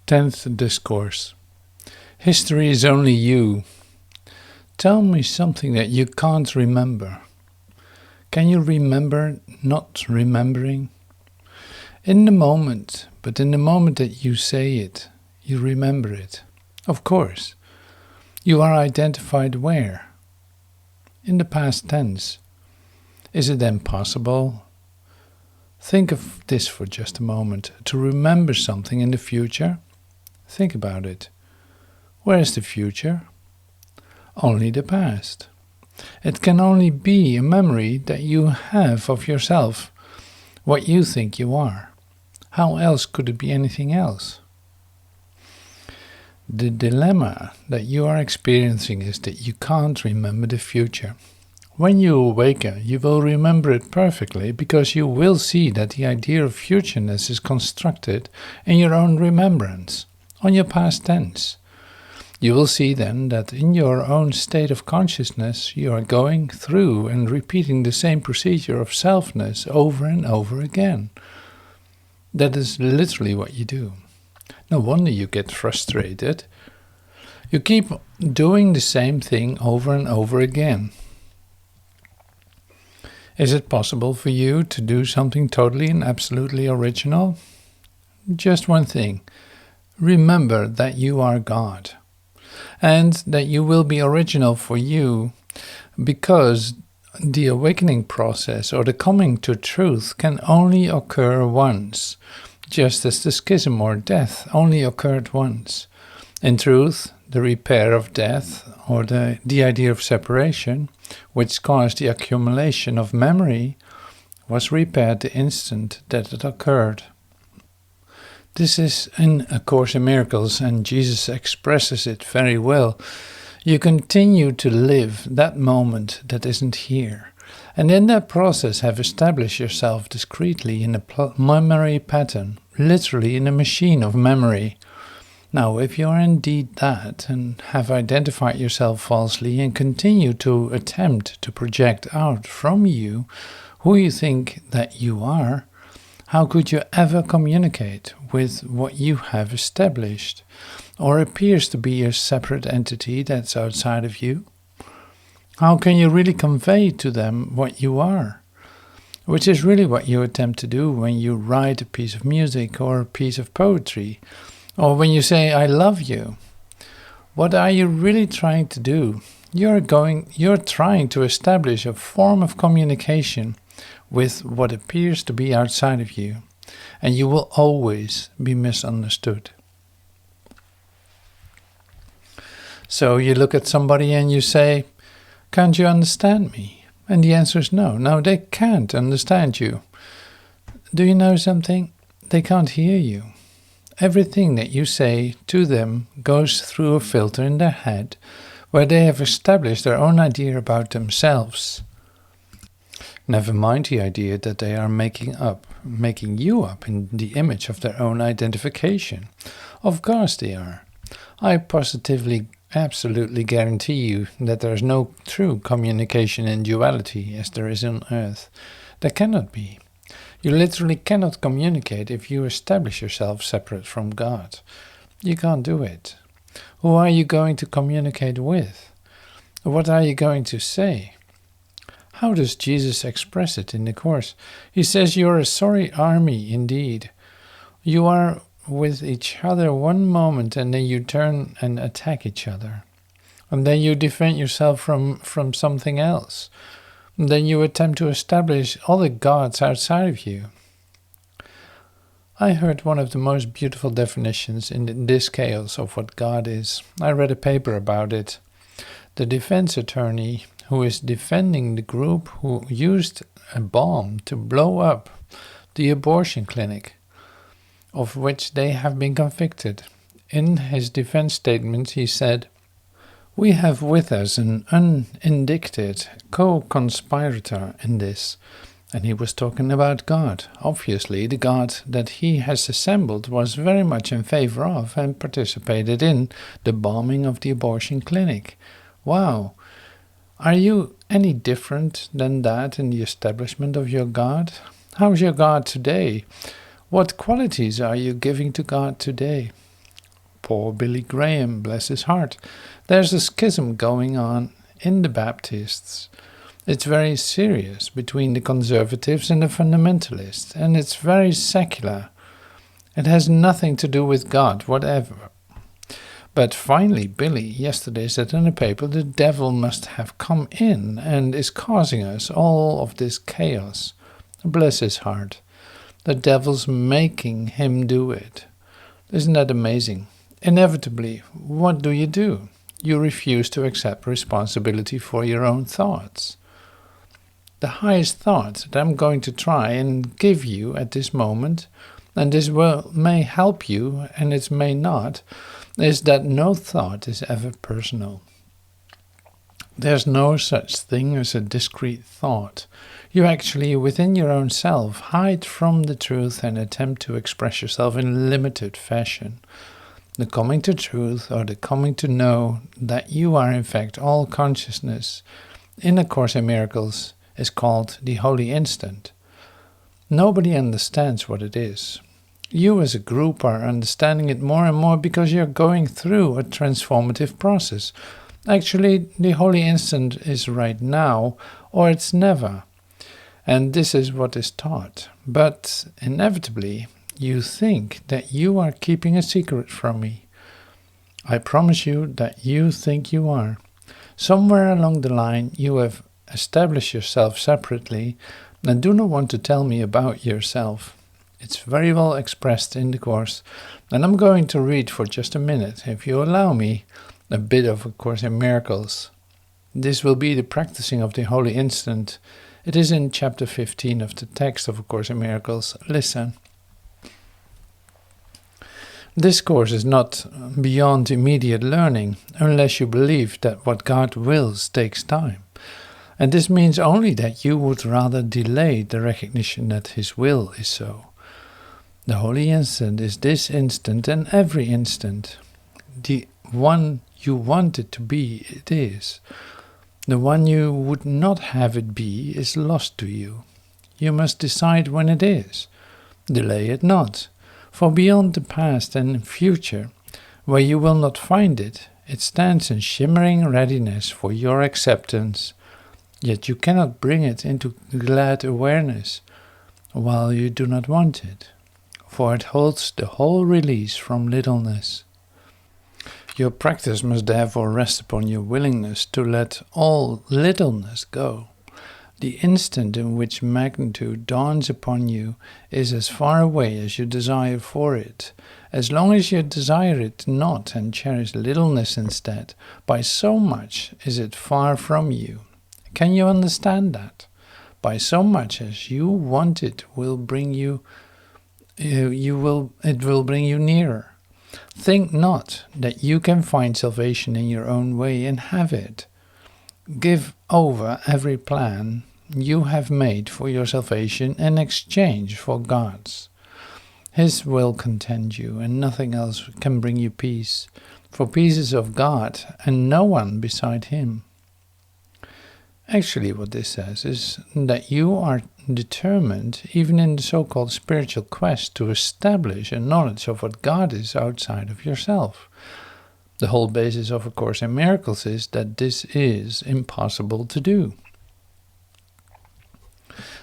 10th Discourse. History is only you. Tell me something that you can't remember. Can you remember not remembering? In the moment, but in the moment that you say it, you remember it. Of course. You are identified where? In the past tense. Is it then possible? Think of this for just a moment. To remember something in the future? Think about it. Where is the future? Only the past. It can only be a memory that you have of yourself, what you think you are. How else could it be anything else? The dilemma that you are experiencing is that you can't remember the future. When you awaken, you will remember it perfectly because you will see that the idea of futureness is constructed in your own remembrance, on your past tense. You will see then that in your own state of consciousness you are going through and repeating the same procedure of selfness over and over again. That is literally what you do. No wonder you get frustrated. You keep doing the same thing over and over again. Is it possible for you to do something totally and absolutely original? Just one thing. Remember that you are God, and that you will be original for you because the awakening process or the coming to truth can only occur once, just as the schism or death only occurred once. In truth, the repair of death or the idea of separation, which caused the accumulation of memory, was repaired the instant that it occurred. This is in A Course in Miracles, and Jesus expresses it very well. You continue to live that moment that isn't here, and in that process have established yourself discreetly in a memory pattern, literally in a machine of memory. Now, if you are indeed that, and have identified yourself falsely, and continue to attempt to project out from you who you think that you are, how could you ever communicate with what you have established, or appears to be a separate entity that's outside of you? How can you really convey to them what you are? Which is really what you attempt to do when you write a piece of music or a piece of poetry, or when you say, "I love you." What are you really trying to do? You're trying to establish a form of communication with what appears to be outside of you, and you will always be misunderstood. So you look at somebody and you say, "Can't you understand me?" And the answer is no. No, they can't understand you. Do you know something? They can't hear you. Everything that you say to them goes through a filter in their head where they have established their own idea about themselves. Never mind the idea that they are making you up in the image of their own identification. Of course they are. I positively, absolutely guarantee you that there is no true communication in duality as there is on earth. There cannot be. You literally cannot communicate if you establish yourself separate from God. You can't do it. Who are you going to communicate with? What are you going to say? How does Jesus express it in the Course? He says you're a sorry army indeed. You are with each other one moment and then you turn and attack each other. And then you defend yourself from something else. And then you attempt to establish other gods outside of you. I heard one of the most beautiful definitions in this chaos of what God is. I read a paper about it. The defense attorney who is defending the group who used a bomb to blow up the abortion clinic, of which they have been convicted. In his defense statement he said, "We have with us an unindicted co-conspirator in this," and he was talking about God. Obviously, the God that he has assembled was very much in favor of and participated in the bombing of the abortion clinic. Wow! Are you any different than that in the establishment of your God? How is your God today? What qualities are you giving to God today? poor Billy Graham, bless his heart. There's a schism going on in the Baptists. It's very serious between the conservatives and the fundamentalists, and it's very secular. It has nothing to do with God, whatever. But finally, Billy yesterday said in the paper the devil must have come in and is causing us all of this chaos. Bless his heart. The devil's making him do it. Isn't that amazing? Inevitably, what do? You refuse to accept responsibility for your own thoughts. The highest thought that I'm going to try and give you at this moment, and this may help you and it may not, is that no thought is ever personal. There's no such thing as a discrete thought. You actually, within your own self, hide from the truth and attempt to express yourself in limited fashion. The coming to truth, or the coming to know that you are in fact all consciousness, in A Course in Miracles, is called the Holy Instant. Nobody understands what it is. You as a group are understanding it more and more because you're going through a transformative process. Actually, the Holy Instant is right now, or it's never. And this is what is taught. But inevitably, you think that you are keeping a secret from me. I promise you that you think you are. Somewhere along the line, you have established yourself separately and do not want to tell me about yourself. It's very well expressed in the Course, and I'm going to read for just a minute, if you allow me, a bit of A Course in Miracles. This will be the practicing of the Holy Instant. It is in chapter 15 of the text of A Course in Miracles. Listen. This course is not beyond immediate learning, unless you believe that what God wills takes time. And this means only that you would rather delay the recognition that His will is so. The Holy Instant is this instant and every instant. The one you want it to be, it is. The one you would not have it be is lost to you. You must decide when it is. Delay it not. For beyond the past and future, where you will not find it, it stands in shimmering readiness for your acceptance. Yet you cannot bring it into glad awareness while you do not want it, for it holds the whole release from littleness. Your practice must therefore rest upon your willingness to let all littleness go. The instant in which magnitude dawns upon you is as far away as you desire for it. As long as you desire it not and cherish littleness instead, by so much is it far from you. Can you understand that? By so much as you want it will bring it will bring you nearer. Think not that you can find salvation in your own way and have it. Give over every plan you have made for your salvation in exchange for God's. His will content you, and nothing else can bring you peace, for peace is of God and no one beside Him. Actually, what this says is that you are determined, even in the so-called spiritual quest, to establish a knowledge of what God is outside of yourself. The whole basis of A Course in Miracles is that this is impossible to do.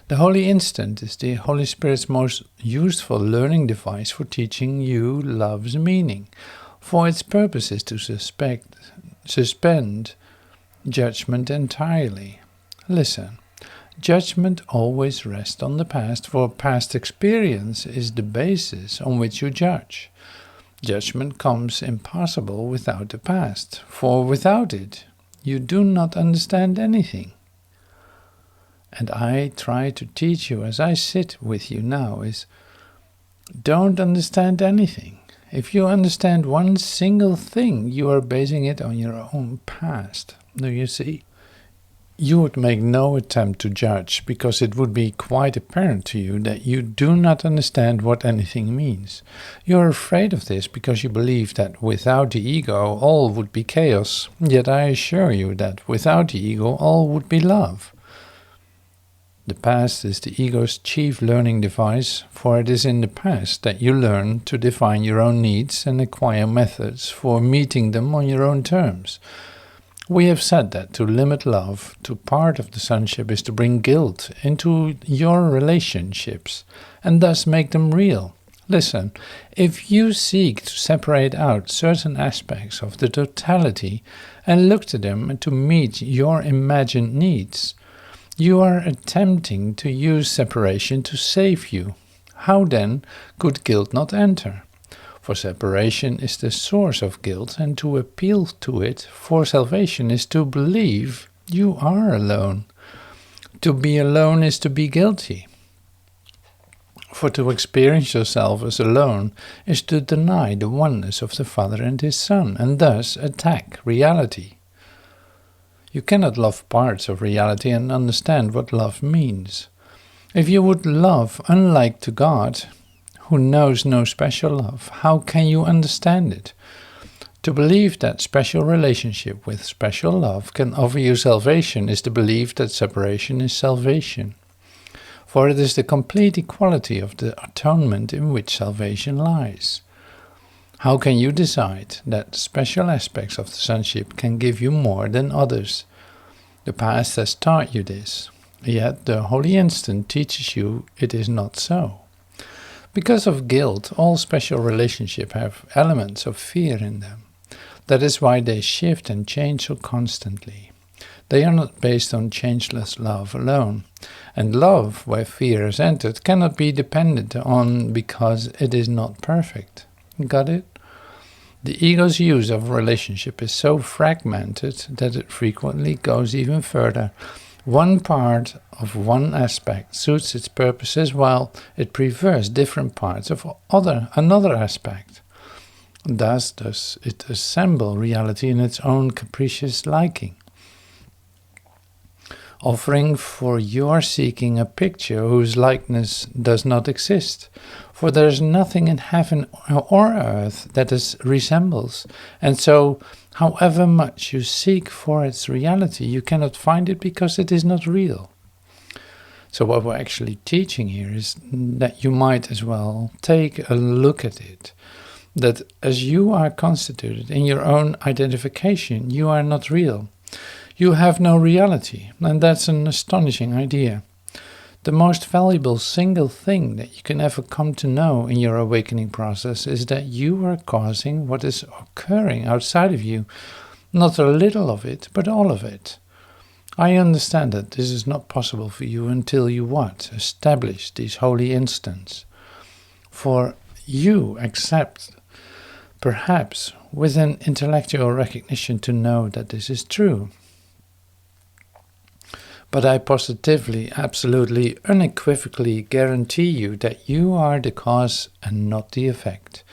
The Holy Instant is the Holy Spirit's most useful learning device for teaching you love's meaning, for its purpose is to suspend judgment entirely. Listen, judgment always rests on the past, for past experience is the basis on which you judge. Judgment comes impossible without the past, for without it you do not understand anything. And I try to teach you as I sit with you now is, don't understand anything. If you understand one single thing, you are basing it on your own past. Do you see? You would make no attempt to judge, because it would be quite apparent to you that you do not understand what anything means. You are afraid of this because you believe that without the ego all would be chaos, yet I assure you that without the ego all would be love. The past is the ego's chief learning device, for it is in the past that you learn to define your own needs and acquire methods for meeting them on your own terms. We have said that to limit love to part of the sonship is to bring guilt into your relationships and thus make them real. Listen, if you seek to separate out certain aspects of the totality and look to them to meet your imagined needs, you are attempting to use separation to save you. How then could guilt not enter? For separation is the source of guilt, and to appeal to it for salvation is to believe you are alone. To be alone is to be guilty. For to experience yourself as alone is to deny the oneness of the Father and His Son, and thus attack reality. You cannot love parts of reality and understand what love means. If you would love unlike to God, who knows no special love, how can you understand it? To believe that special relationship with special love can offer you salvation is to believe that separation is salvation. For it is the complete equality of the atonement in which salvation lies. How can you decide that special aspects of the sonship can give you more than others? The past has taught you this, yet the Holy Instant teaches you it is not so. Because of guilt, all special relationships have elements of fear in them. That is why they shift and change so constantly. They are not based on changeless love alone, and love, where fear has entered, cannot be depended on because it is not perfect. Got it? The ego's use of relationship is so fragmented that it frequently goes even further. One part of one aspect suits its purposes while it prefers different parts of another aspect. Thus does it assemble reality in its own capricious liking, offering for your seeking a picture whose likeness does not exist. For there is nothing in heaven or earth that it resembles, and so, however much you seek for its reality, you cannot find it because it is not real. So what we're actually teaching here is that you might as well take a look at it, that as you are constituted in your own identification, you are not real. You have no reality, and that's an astonishing idea. The most valuable single thing that you can ever come to know in your awakening process is that you are causing what is occurring outside of you, not a little of it, but all of it. I understand that this is not possible for you until you what? Establish these holy instants. For you accept, perhaps with an intellectual recognition, to know that this is true. But I positively, absolutely, unequivocally guarantee you that you are the cause and not the effect.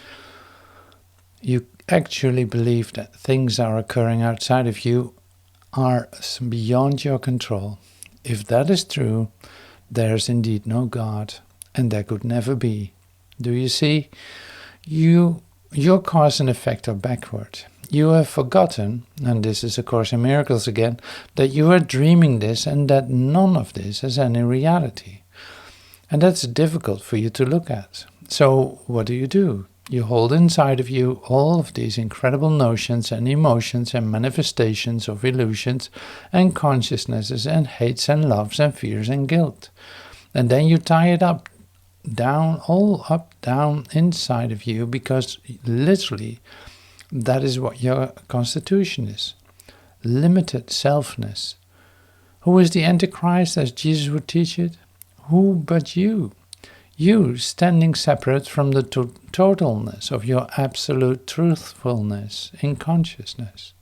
You actually believe that things are occurring outside of you are beyond your control. If that is true, there is indeed no God, and there could never be. Do you see? Your cause and effect are backward. You have forgotten, and this is A Course in Miracles again, that you are dreaming this and that none of this has any reality. And that's difficult for you to look at. So what do? You hold inside of you all of these incredible notions and emotions and manifestations of illusions and consciousnesses and hates and loves and fears and guilt. And then you tie it up, down, inside of you, because literally that is what your constitution is. Limited selfness. Who is the Antichrist as Jesus would teach it? Who but you? You standing separate from the totalness of your absolute truthfulness in consciousness.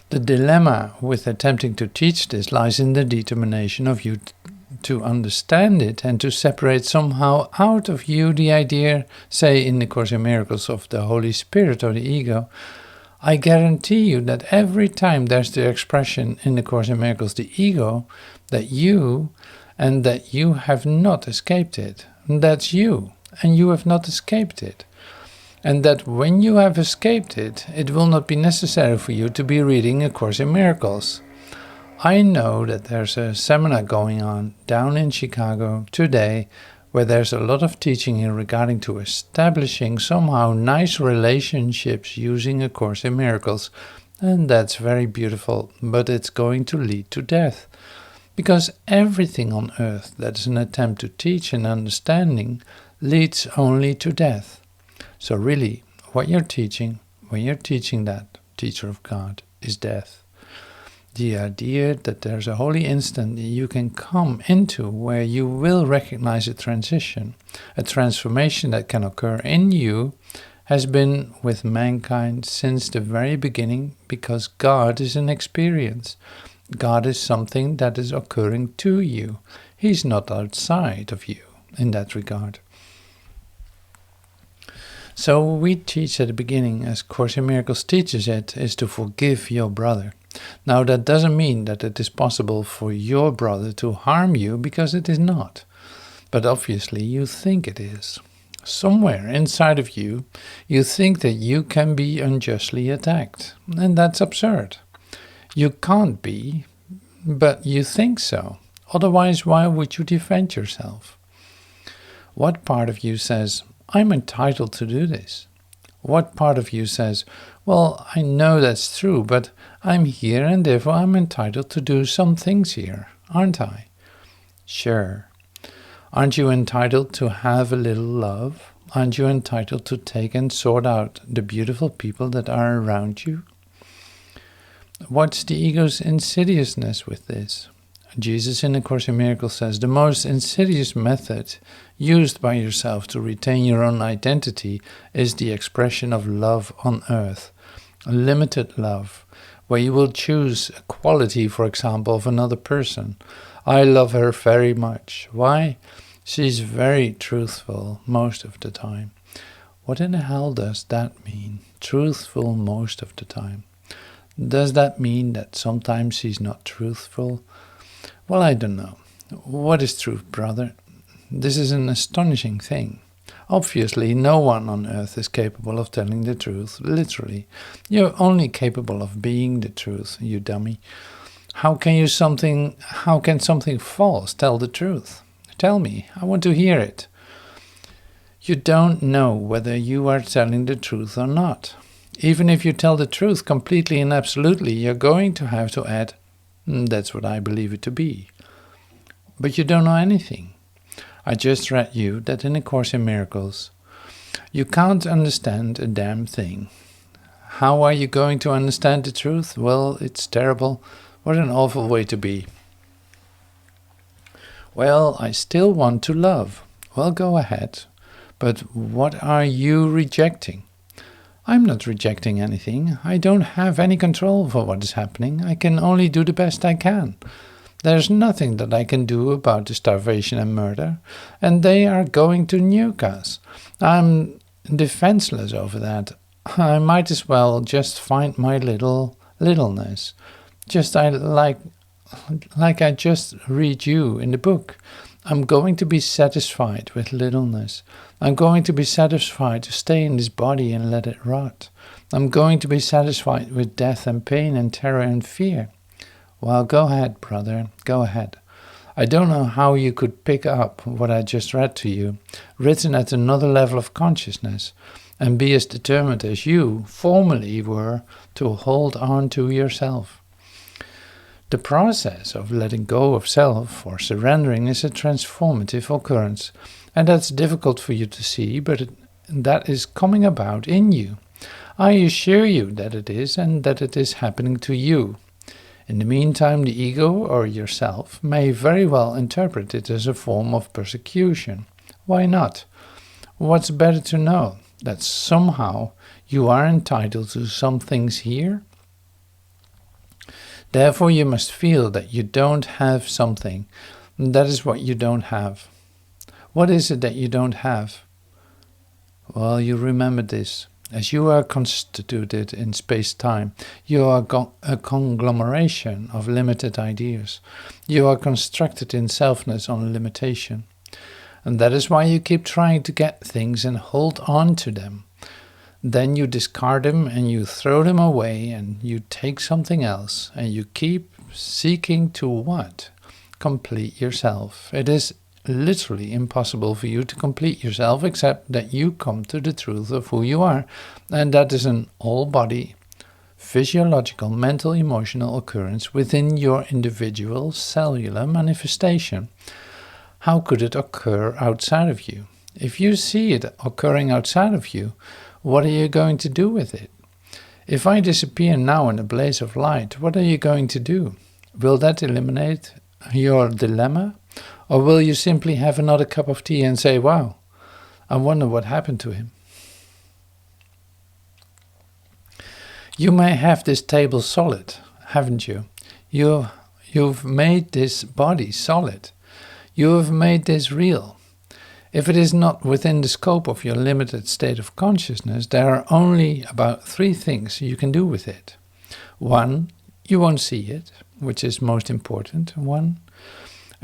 The dilemma with attempting to teach this lies in the determination of you to understand it and to separate somehow out of you the idea, say in the Course in Miracles, of the Holy Spirit or the ego. I guarantee you that every time there's the expression in the Course in Miracles, the ego, that you have not escaped it. And that's you, and you have not escaped it. And that when you have escaped it, it will not be necessary for you to be reading A Course in Miracles. I know that there's a seminar going on down in Chicago today where there's a lot of teaching here regarding to establishing somehow nice relationships using A Course in Miracles. And that's very beautiful, but it's going to lead to death. Because everything on earth that is an attempt to teach and understanding leads only to death. So really, what you're teaching, when you're teaching that teacher of God, is death. The idea that there's a holy instant that you can come into where you will recognize a transition, a transformation that can occur in you, has been with mankind since the very beginning, because God is an experience. God is something that is occurring to you. He's not outside of you in that regard. So we teach at the beginning, as Course in Miracles teaches it, is to forgive your brother. Now that doesn't mean that it is possible for your brother to harm you, because it is not. But obviously you think it is. Somewhere inside of you, you think that you can be unjustly attacked. And that's absurd. You can't be, but you think so. Otherwise, why would you defend yourself? What part of you says, I'm entitled to do this? What part of you says, well, I know that's true, but I'm here and therefore I'm entitled to do some things here, aren't I? Sure. Aren't you entitled to have a little love? Aren't you entitled to take and sort out the beautiful people that are around you? What's the ego's insidiousness with this? Jesus in A Course in Miracles says the most insidious method used by yourself to retain your own identity is the expression of love on earth, limited love, where you will choose a quality, for example, of another person. I love her very much. Why? She's very truthful most of the time. What in the hell does that mean? Truthful most of the time. Does that mean that sometimes she's not truthful? Well, I don't know. What is truth, brother? This is an astonishing thing. Obviously, no one on earth is capable of telling the truth, literally. You're only capable of being the truth, you dummy. How can something false tell the truth? Tell me, I want to hear it. You don't know whether you are telling the truth or not. Even if you tell the truth completely and absolutely, you're going to have to add, that's what I believe it to be. But you don't know anything. I just read you that in A Course in Miracles, you can't understand a damn thing. How are you going to understand the truth? Well, it's terrible. What an awful way to be. Well, I still want to love. Well, go ahead. But what are you rejecting? I'm not rejecting anything. I don't have any control for what is happening. I can only do the best I can. There's nothing that I can do about the starvation and murder, and they are going to nuke us. I'm defenseless over that. I might as well just find my littleness. Just like I just read you in the book. I'm going to be satisfied with littleness. I'm going to be satisfied to stay in this body and let it rot. I'm going to be satisfied with death and pain and terror and fear. Well, go ahead, brother, go ahead. I don't know how you could pick up what I just read to you, written at another level of consciousness, and be as determined as you formerly were to hold on to yourself. The process of letting go of self or surrendering is a transformative occurrence, and that's difficult for you to see, but that is coming about in you. I assure you that it is, and that it is happening to you. In the meantime, the ego or yourself may very well interpret it as a form of persecution. Why not? What's better to know? That somehow you are entitled to some things here? Therefore, you must feel that you don't have something. That is what you don't have. What is it that you don't have? Well, you remember this. As you are constituted in space-time, you are a conglomeration of limited ideas. You are constructed in selfness on limitation. And that is why you keep trying to get things and hold on to them. Then you discard them and you throw them away and you take something else and you keep seeking to what? Complete yourself. It is literally impossible for you to complete yourself except that you come to the truth of who you are. And that is an all-body, physiological, mental, emotional occurrence within your individual cellular manifestation. How could it occur outside of you? If you see it occurring outside of you, what are you going to do with it? If I disappear now in a blaze of light, what are you going to do? Will that eliminate your dilemma? Or will you simply have another cup of tea and say, wow, I wonder what happened to him? You may have this table solid, haven't you? You've made this body solid. You have made this real. If it is not within the scope of your limited state of consciousness, there are only about 3 things you can do with it. 1, you won't see it, which is most important. 1,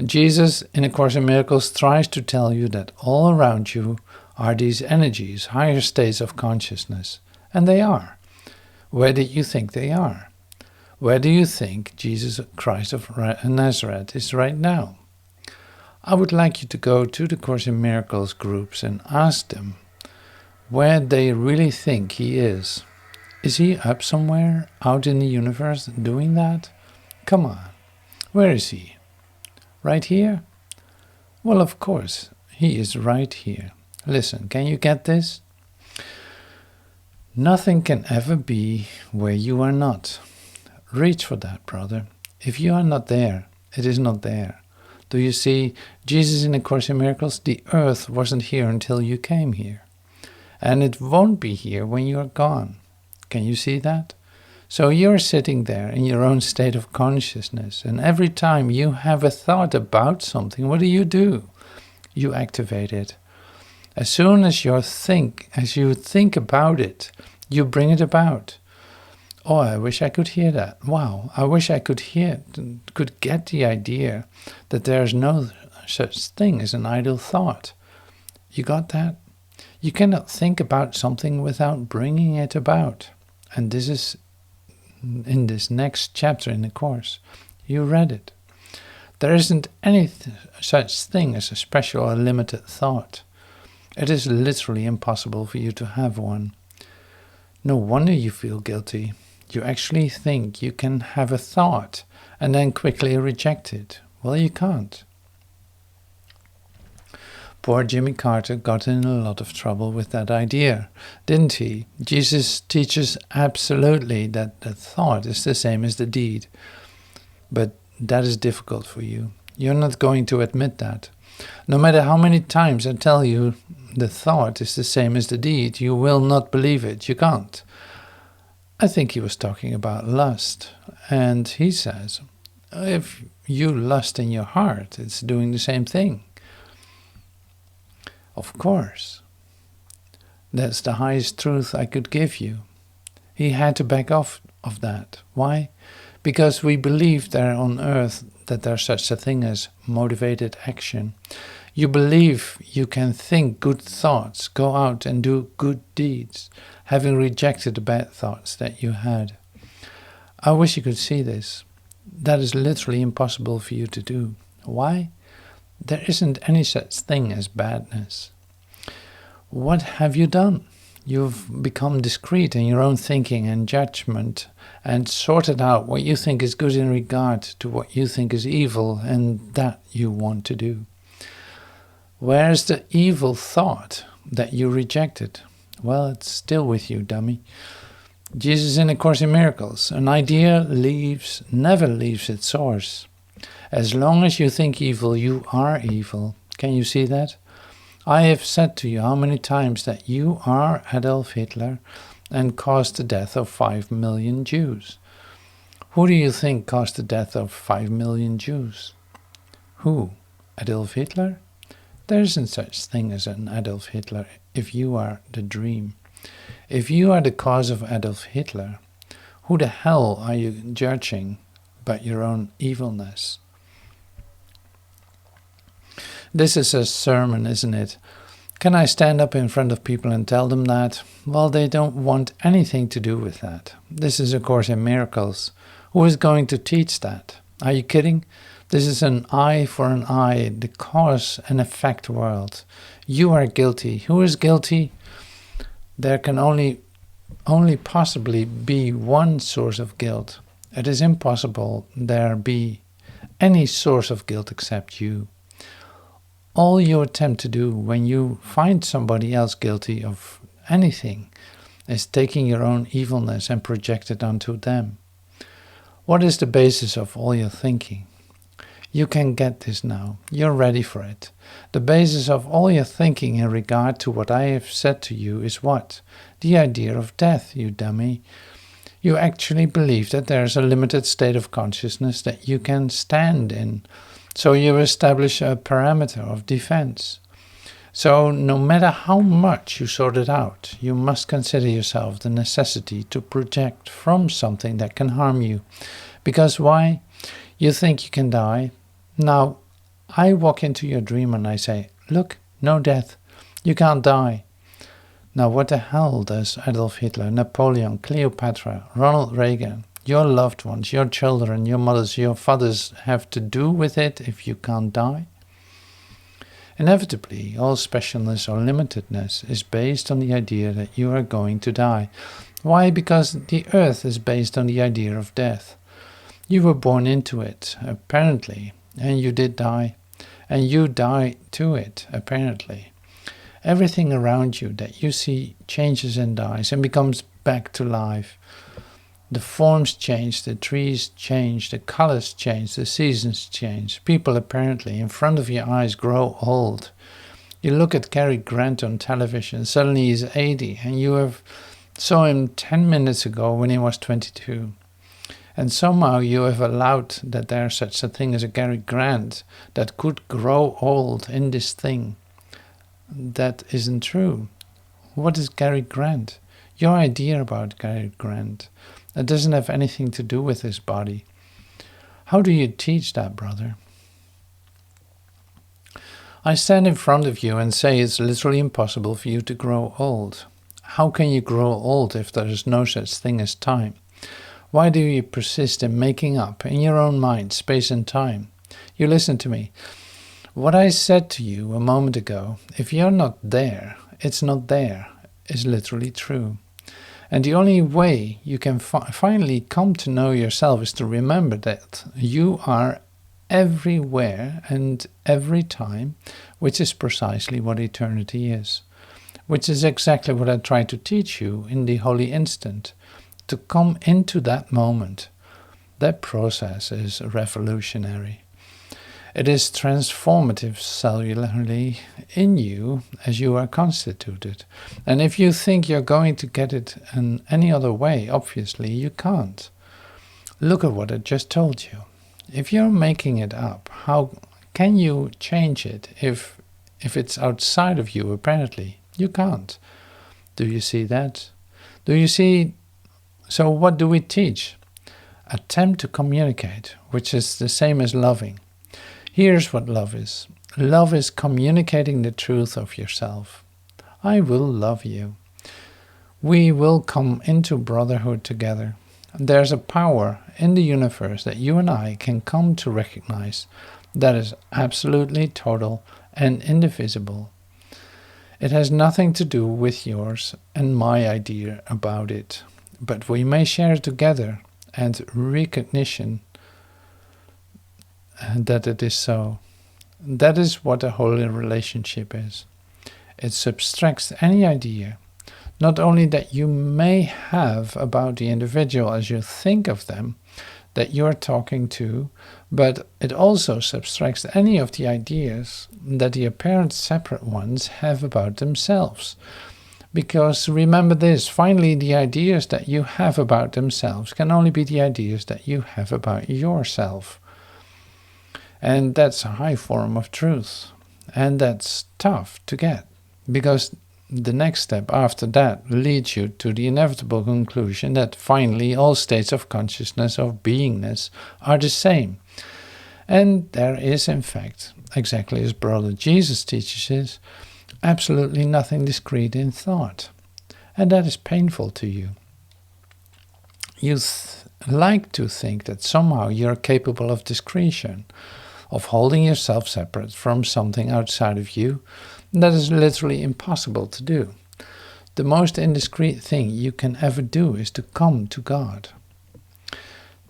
Jesus in A Course in Miracles tries to tell you that all around you are these energies, higher states of consciousness. And they are. Where do you think they are? Where do you think Jesus Christ of Nazareth is right now? I would like you to go to the Course in Miracles groups and ask them where they really think he is. Is he up somewhere out in the universe doing that? Come on, where is he? Right here? Well, of course, he is right here. Listen, can you get this? Nothing can ever be where you are not. Reach for that, brother. If you are not there, it is not there. Do you see, Jesus in A Course in Miracles, the earth wasn't here until you came here. And it won't be here when you are gone. Can you see that? So you're sitting there in your own state of consciousness, and every time you have a thought about something, what do? You activate it. As soon as you think about it, you bring it about. Oh, I wish I could hear that. Wow, I wish I could get the idea that there's no such thing as an idle thought. You got that? You cannot think about something without bringing it about. And this is in this next chapter in the Course. You read it. There isn't any such thing as a special or limited thought. It is literally impossible for you to have one. No wonder you feel guilty. You actually think you can have a thought and then quickly reject it. Well, you can't. Poor Jimmy Carter got in a lot of trouble with that idea, didn't he? Jesus teaches absolutely that the thought is the same as the deed. But that is difficult for you. You're not going to admit that. No matter how many times I tell you the thought is the same as the deed, you will not believe it. You can't. I think he was talking about lust. And he says, if you lust in your heart, it's doing the same thing. Of course. That's the highest truth I could give you. He had to back off of that. Why? Because we believe there on earth that there's such a thing as motivated action. You believe you can think good thoughts, go out and do good deeds, having rejected the bad thoughts that you had. I wish you could see this. That is literally impossible for you to do. Why? There isn't any such thing as badness. What have you done? You've become discreet in your own thinking and judgment and sorted out what you think is good in regard to what you think is evil and that you want to do. Where's the evil thought that you rejected? Well, it's still with you, dummy. Jesus in A Course in Miracles, an idea never leaves its source. As long as you think evil, you are evil. Can you see that? I have said to you how many times that you are Adolf Hitler and caused the death of 5 million Jews. Who do you think caused the death of 5 million Jews? Who? Adolf Hitler? There isn't such thing as an Adolf Hitler if you are the dream. If you are the cause of Adolf Hitler, who the hell are you judging but your own evilness? This is a sermon, isn't it? Can I stand up in front of people and tell them that? Well, they don't want anything to do with that. This is A Course in Miracles. Who is going to teach that? Are you kidding? This is an eye for an eye, the cause and effect world. You are guilty. Who is guilty? There can only possibly be one source of guilt. It is impossible there be any source of guilt except you. All you attempt to do when you find somebody else guilty of anything is taking your own evilness and project it onto them. What is the basis of all your thinking? You can get this now. You're ready for it. The basis of all your thinking in regard to what I have said to you is what? The idea of death, you dummy. You actually believe that there is a limited state of consciousness that you can stand in. So you establish a parameter of defense. So no matter how much you sort it out, you must consider yourself the necessity to project from something that can harm you. Because why? You think you can die. Now, I walk into your dream and I say, look, no death. You can't die. Now, what the hell does Adolf Hitler, Napoleon, Cleopatra, Ronald Reagan, your loved ones, your children, your mothers, your fathers have to do with it if you can't die? Inevitably, all specialness or limitedness is based on the idea that you are going to die. Why? Because the earth is based on the idea of death. You were born into it, apparently, and you did die, and you die to it, apparently. Everything around you that you see changes and dies and becomes back to life. The forms change, the trees change, the colors change, the seasons change. People apparently in front of your eyes grow old. You look at Cary Grant on television, suddenly he's 80, and you have saw him 10 minutes ago when he was 22. And somehow you have allowed that there's such a thing as a Cary Grant that could grow old in this thing. That isn't true. What is Cary Grant? Your idea about Cary Grant. It doesn't have anything to do with his body. How do you teach that, brother? I stand in front of you and say it's literally impossible for you to grow old. How can you grow old if there is no such thing as time? Why do you persist in making up in your own mind space and time? You listen to me. What I said to you a moment ago, if you're not there, it's not there, is literally true. And the only way you can finally come to know yourself is to remember that you are everywhere and every time, which is precisely what eternity is. Which is exactly what I try to teach you in the holy instant. To come into that moment. That process is revolutionary. It is transformative cellularly in you as you are constituted. And if you think you're going to get it in any other way, obviously you can't. Look at what I just told you. If you're making it up, how can you change it if it's outside of you, apparently? You can't. Do you see that? Do you see? So what do we teach? Attempt to communicate, which is the same as loving. Here's what love is. Love is communicating the truth of yourself. I will love you. We will come into brotherhood together. There's a power in the universe that you and I can come to recognize that is absolutely total and indivisible. It has nothing to do with yours and my idea about it, but we may share it together and recognition that it is so. That is what a holy relationship is. It subtracts any idea, not only that you may have about the individual as you think of them, that you're talking to, but it also subtracts any of the ideas that the apparent separate ones have about themselves. Because remember this, finally the ideas that you have about themselves can only be the ideas that you have about yourself. And that's a high form of truth. And that's tough to get, because the next step after that leads you to the inevitable conclusion that finally all states of consciousness, of beingness, are the same. And there is, in fact, exactly as Brother Jesus teaches us, absolutely nothing discrete in thought. And that is painful to you. like to think that somehow you're capable of discretion, of holding yourself separate from something outside of you. That is literally impossible to do. The most indiscreet thing you can ever do is to come to God.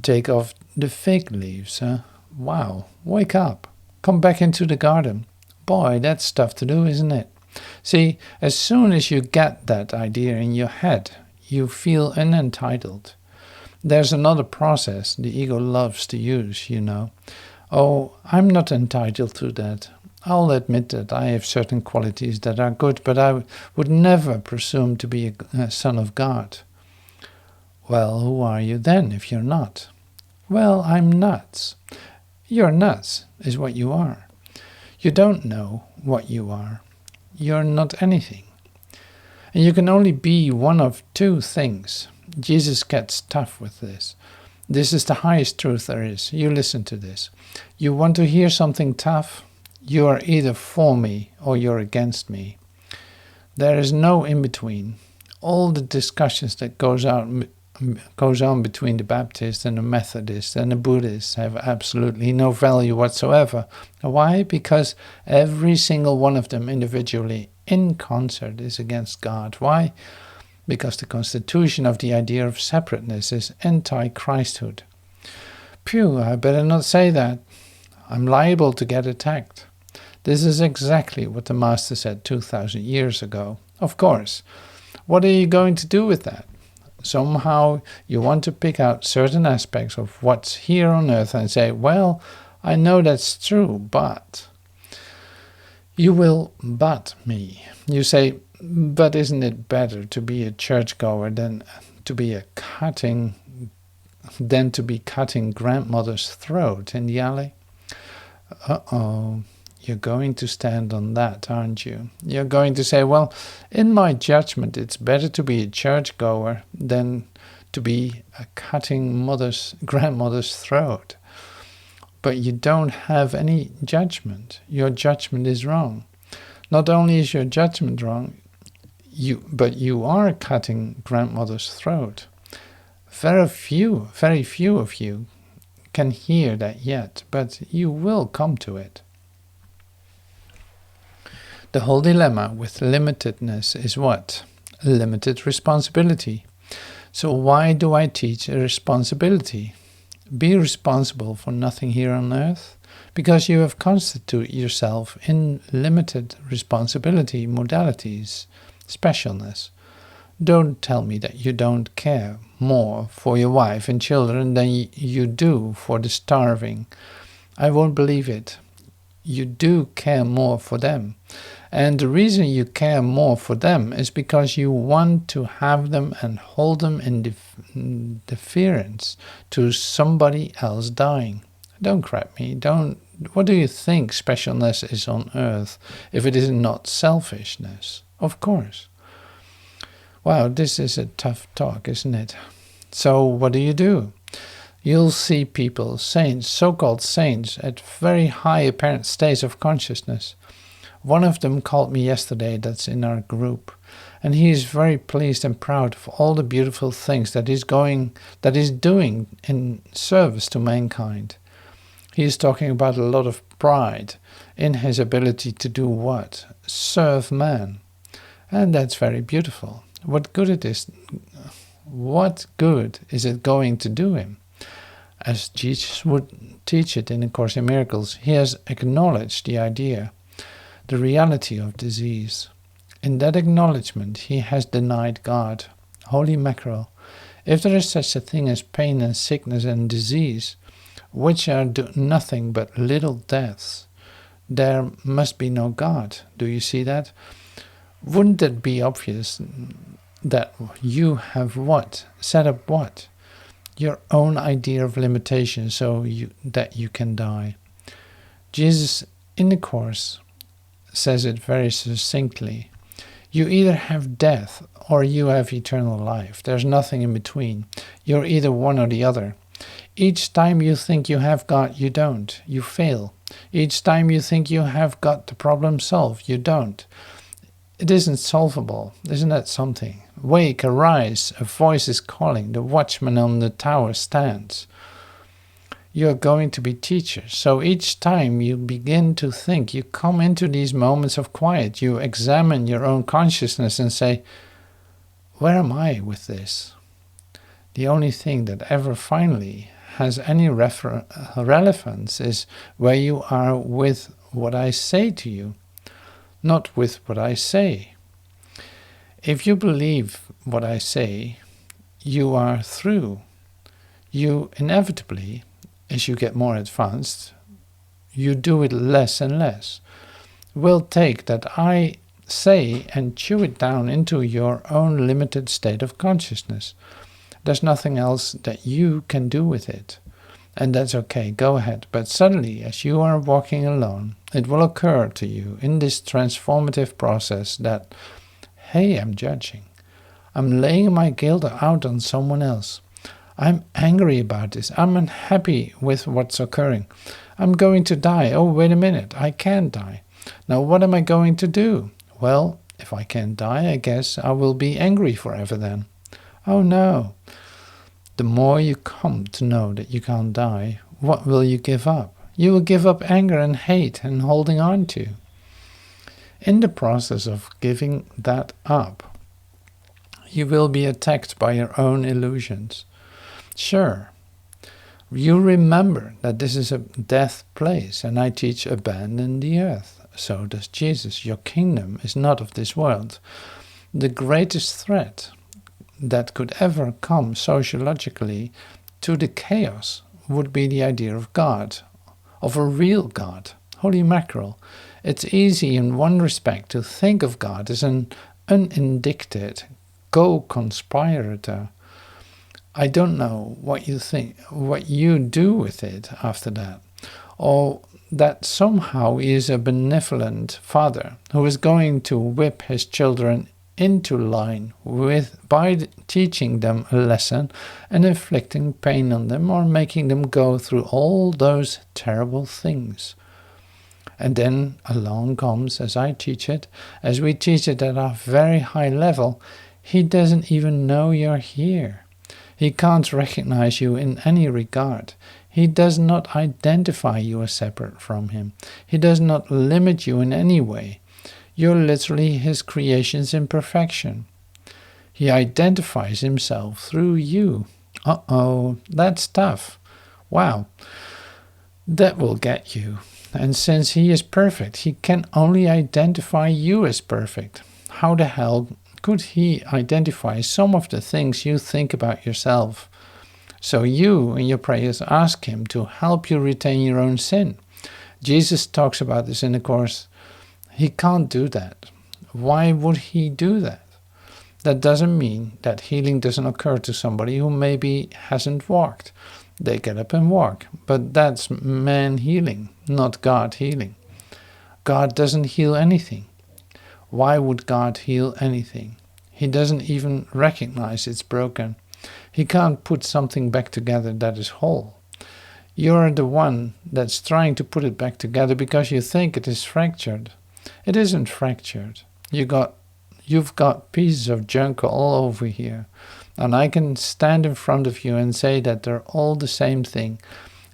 Take off the fig leaves, huh? Wow, wake up. Come back into the garden. Boy, that's tough to do, isn't it? See, as soon as you get that idea in your head, you feel unentitled. There's another process the ego loves to use, you know. Oh, I'm not entitled to that. I'll admit that I have certain qualities that are good, but I would never presume to be a son of God. Well, who are you then if you're not? Well, I'm nuts. You're nuts, is what you are. You don't know what you are. You're not anything. And you can only be one of two things. Jesus gets tough with this. This is the highest truth there is. You listen to this. You want to hear something tough? You are either for me or you're against me. There is no in-between. All the discussions that goes on between the Baptists and the Methodists and the Buddhists have absolutely no value whatsoever. Why? Because every single one of them individually in concert is against God. Why? Because the constitution of the idea of separateness is anti-Christhood. Phew, I better not say that. I'm liable to get attacked. This is exactly what the Master said 2,000 years ago. Of course. What are you going to do with that? Somehow you want to pick out certain aspects of what's here on earth and say, well, I know that's true, but... You will but me. You say, but isn't it better to be a churchgoer than to be cutting grandmother's throat in the alley? Uh-oh. You're going to stand on that, aren't you? You're going to say, well, in my judgment, it's better to be a churchgoer than to be cutting grandmother's throat. But you don't have any judgment. Your judgment is wrong. Not only is your judgment wrong, but you are cutting grandmother's throat. Very few of you can hear that yet, but you will come to it. The whole dilemma with limitedness is what? Limited responsibility. So why do I teach a responsibility? Be responsible for nothing here on earth, because you have constituted yourself in limited responsibility modalities, specialness. Don't tell me that you don't care more for your wife and children than you do for the starving. I won't believe it. You do care more for them. And the reason you care more for them is because you want to have them and hold them in deference to somebody else dying. Don't crap me. What do you think specialness is on earth if it is not selfishness? Of course. Wow, this is a tough talk, isn't it? So what do? You'll see people, saints, so-called saints, at very high apparent states of consciousness. One of them called me yesterday, that's in our group, and he is very pleased and proud of all the beautiful things that he's doing in service to mankind. He is talking about a lot of pride in his ability to do what? Serve man. And that's very beautiful. What good is it going to do him? As Jesus would teach it in A Course in Miracles, he has acknowledged the idea, the reality of disease. In that acknowledgement, he has denied God. Holy mackerel! If there is such a thing as pain and sickness and disease, which are nothing but little deaths, there must be no God. Do you see that? Wouldn't it be obvious that you have what? Set up what? Your own idea of limitation so that you can die. Jesus in the Course says it very succinctly. You either have death or you have eternal life. There's nothing in between. You're either one or the other. Each time you think you have God, you don't. You fail. Each time you think you have got the problem solved, you don't. It isn't solvable. Isn't that something? Wake, arise, a voice is calling. The watchman on the tower stands. You're going to be teachers. So each time you begin to think, you come into these moments of quiet, you examine your own consciousness and say, where am I with this? The only thing that ever finally has any relevance is where you are with what I say to you, not with what I say. If you believe what I say, you are through. You inevitably, as you get more advanced, you do it less and less, will take that I say and chew it down into your own limited state of consciousness. There's nothing else that you can do with it. And that's okay, go ahead. But suddenly, as you are walking alone, it will occur to you in this transformative process that, hey, I'm judging. I'm laying my guilt out on someone else. I'm angry about this. I'm unhappy with what's occurring. I'm going to die. Oh, wait a minute, I can't die. Now, what am I going to do? Well, if I can't die, I guess I will be angry forever then. Oh no. The more you come to know that you can't die, what will you give up? You will give up anger and hate and holding on to. In the process of giving that up, you will be attacked by your own illusions. Sure, you remember that this is a death place, and I teach abandon the earth. So does Jesus. Your kingdom is not of this world. The greatest threat that could ever come sociologically to the chaos would be the idea of God, of a real God. Holy mackerel. It's easy in one respect to think of God as an unindicted co-conspirator. I don't know what you think, what you do with it after that, or that somehow he is a benevolent father who is going to whip his children into line by teaching them a lesson and inflicting pain on them or making them go through all those terrible things. And then along comes, as I teach it, as we teach it at a very high level, he doesn't even know you're here. He can't recognize you in any regard. He does not identify you as separate from him. He does not limit you in any way. You're literally his creation's imperfection. He identifies himself through you. Uh-oh, that's tough. Wow, that will get you. And since he is perfect, he can only identify you as perfect. How the hell could he identify some of the things you think about yourself? So you, in your prayers, ask him to help you retain your own sin. Jesus talks about this in the Course. He can't do that. Why would he do that? That doesn't mean that healing doesn't occur to somebody who maybe hasn't walked. They get up and walk, but that's man healing, not God healing. God doesn't heal anything. Why would God heal anything? He doesn't even recognize it's broken. He can't put something back together that is whole. You're the one that's trying to put it back together because you think it is fractured. It isn't fractured. You've got pieces of junk all over here. And I can stand in front of you and say that they're all the same thing.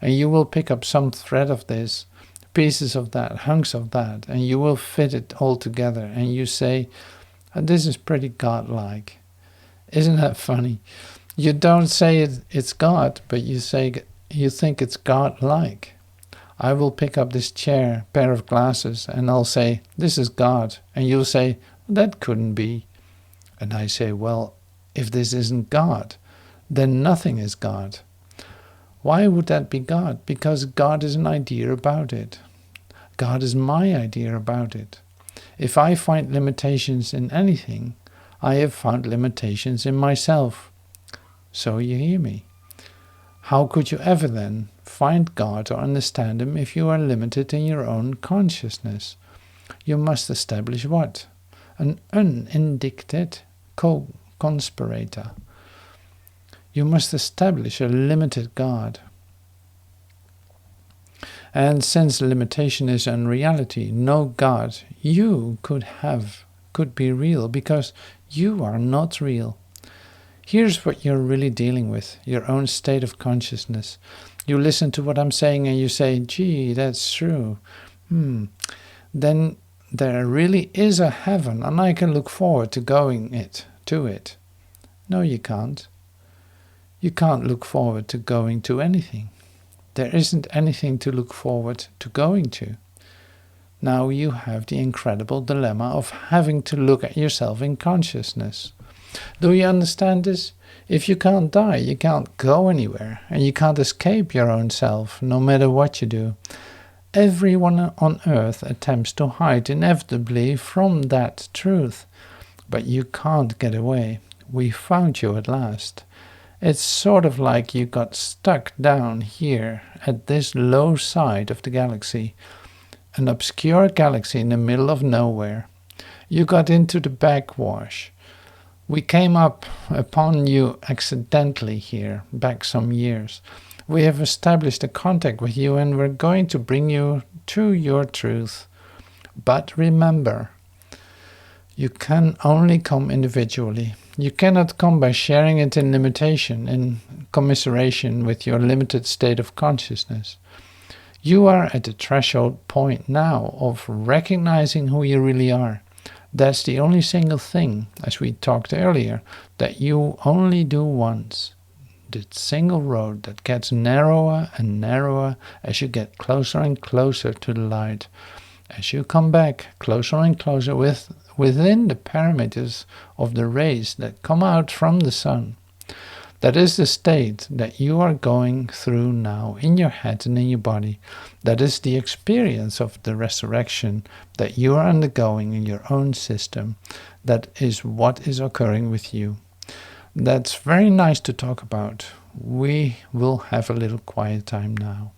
And you will pick up some thread of this, pieces of that, hunks of that, and you will fit it all together. And you say, this is pretty godlike. Isn't that funny? You don't say it's God, but you think it's godlike. I will pick up this pair of glasses, and I'll say, this is God. And you'll say, that couldn't be. And I say, well, if this isn't God, then nothing is God. Why would that be God? Because God is an idea about it. God is my idea about it. If I find limitations in anything, I have found limitations in myself. So you hear me. How could you ever then find God or understand him if you are limited in your own consciousness? You must establish what? An unindicted co-conspirator. You must establish a limited God. And since limitation is unreality, no God you could have could be real, because you are not real. Here's what you're really dealing with, your own state of consciousness. You listen to what I'm saying and you say, gee, that's true. Then there really is a heaven and I can look forward to going to it. No, you can't. You can't look forward to going to anything. There isn't anything to look forward to going to. Now you have the incredible dilemma of having to look at yourself in consciousness. Do you understand this? If you can't die, you can't go anywhere, and you can't escape your own self, no matter what you do. Everyone on earth attempts to hide inevitably from that truth, but you can't get away. We found you at last. It's sort of like you got stuck down here at this low side of the galaxy, an obscure galaxy in the middle of nowhere. You got into the backwash. We came up upon you accidentally here, back some years. We have established a contact with you and we're going to bring you to your truth. But remember, you can only come individually. You cannot come by sharing it in limitation, in commiseration with your limited state of consciousness. You are at the threshold point now of recognizing who you really are. That's the only single thing, as we talked earlier, that you only do once. The single road that gets narrower and narrower as you get closer and closer to the light. As you come back closer and closer within the parameters of the rays that come out from the sun. That is the state that you are going through now in your head and in your body. That is the experience of the resurrection that you are undergoing in your own system. That is what is occurring with you. That's very nice to talk about. We will have a little quiet time now.